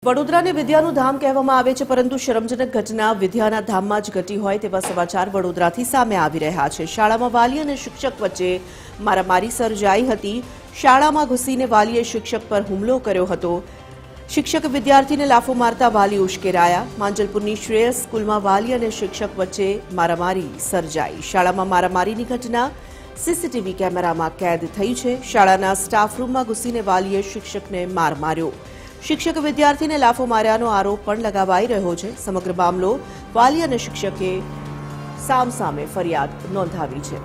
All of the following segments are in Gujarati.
વડોદરાને વિદ્યાનું ધામ કહેવામાં આવે છે, પરંતુ શરમજનક ઘટના વિદ્યાના ધામમાં જ ઘટી હોય તેવા સમાચાર વડોદરાથી સામે આવી રહ્યા છે। શાળામાં વાલી અને શિક્ષક વચ્ચે મારામારી સર્જાઈ હતી। શાળામાં ઘૂસીને વાલીએ શિક્ષક પર હુમલો કર્યો હતો। શિક્ષક વિદ્યાર્થીને લાફો મારતા વાલી ઉશ્કેરાયા। માંજલપુરની શ્રેયસ સ્કૂલમાં વાલી અને શિક્ષક વચ્ચે મારામારી સર્જાઈ। શાળામાં મારામારીની ઘટના સીસીટીવી કેમેરામાં કેદ થઈ છે। શાળાના સ્ટાફ રૂમમાં ઘૂસીને વાલીએ શિક્ષકને માર માર્યો। શિક્ષક વિદ્યાર્થીને લાફો માર્યાનો આરોપ પણ લગાવાઈ રહ્યો છે। સમગ્ર મામલો વાલી અને શિક્ષકે સામસામે ફરિયાદ નોંધાવી છે।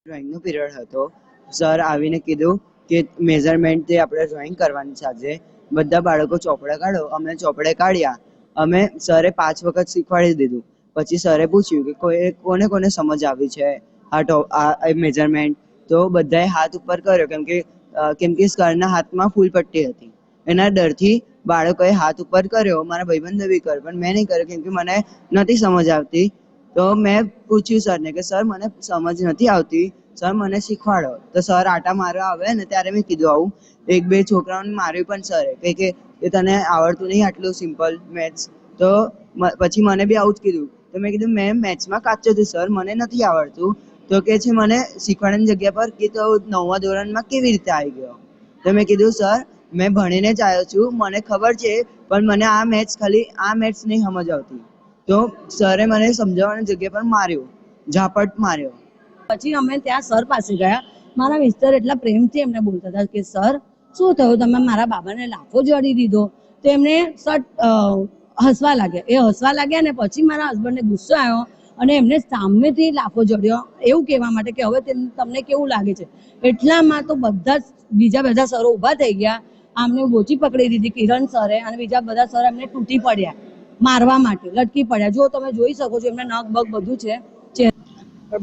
ડ્રોઈંગનો પીરિયડ હતો। સર આવીને કીધું કે મેઝરમેન્ટ તે આપણે ડ્રોઈંગ કરવાની છે આજે, બધા બાળકો ચોપડે કાઢો। અમે ચોપડે કાઢ્યા। અમે સરે 5 વખત શીખવાડી દીધું। પછી સરે પૂછ્યું કે કોને કોને સમજ આવી છે આ મેઝરમેન્ટ, તો બધાએ હાથ ઉપર કર્યો કેમ કે સરના હાથમાં ફૂલ પટ્ટી હતી। એના ડરથી બાળકોએ હાથ ઉપર કર્યો। મારા ભાઈબંધે બી કર્યો, પણ મેં નહીં કર્યો કેમ કે મને નથી સમજ આવતી। તો મેં પૂછ્યું સરને કે સર મને સમજ નથી આવતી, સર મને શીખવાડો। તો સર આટા મારવા આવે ને ત્યારે મેં કીધું આવું 1-2 છોકરાઓને માર્યું પણ સરે કે તને આવડતું નહીં આટલું સિમ્પલ મેથ્સ। તો પછી મને બી આવું જ કીધું। તો મેં કીધું મેં મેથ્સમાં કાચો છું સર, મને નથી આવડતું। તો કે છે મને શીખવાડવાની જગ્યા પર કે તો 9મા ધોરણમાં કેવી રીતે આવી ગયો? તો મેં કીધું સર મેં ભણીને જ આવ્યો છું, મને ખબર છે, પણ મને આ મેથ્સ નહીં સમજ આવતી। તો સરે મને સમજાવવાની જગ્યા પર માર્યો, ઝાપટ માર્યો। પછી અમે ત્યાં સર પાસે ગયા। મારા મિસ્ટર એટલા પ્રેમથી એમને બોલતા હતા કે સર શું થયું, તમે મારા બાબાને લાફો જડી દીધો? તો એમને સર હસવા લાગ્યા। એ હસવા લાગ્યા ને પછી મારા હસબન્ડને ગુસ્સો આવ્યો અને એમને સામેથી લાફો જડ્યો, એવું કહેવા માટે કે હવે તમને કેવું લાગે છે? એટલામાં તો બીજા બધા સરો ઊભા થઈ ગયા। આમને બોચી પકડી દીધી કિરણ સરે, અને બીજા બધા સર એમને તૂટી પડ્યા મારવા માટે, લટકી પડ્યા। જો તમે જોઈ શકો છો એમને નખ બગ બધું છે।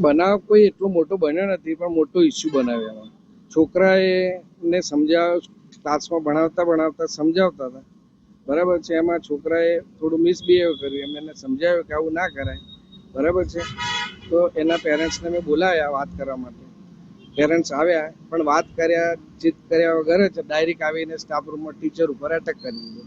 બનાવ કોઈ એટલો મોટો બન્યો નથી, પણ મોટો ઇસ્યુ બનાવ્યો। એમાં છોકરાએ ને ક્લાસમાં ભણાવતા સમજાવતા હતા, બરાબર છે। એમાં છોકરાએ થોડું મિસબિહેવ કર્યું। એમને સમજાવ્યું કે આવું ના કરાય, બરાબર છે। તો એના પેરેન્ટ્સને મેં બોલાવ્યા વાત કરવા માટે। પેરેન્ટ્સ આવ્યા, પણ વાત કર્યા જીત કર્યા વગર જ ડાયરેક્ટ આવીને સ્ટાફ રૂમમાં ટીચર ઉપર એટેક કરી દીધો।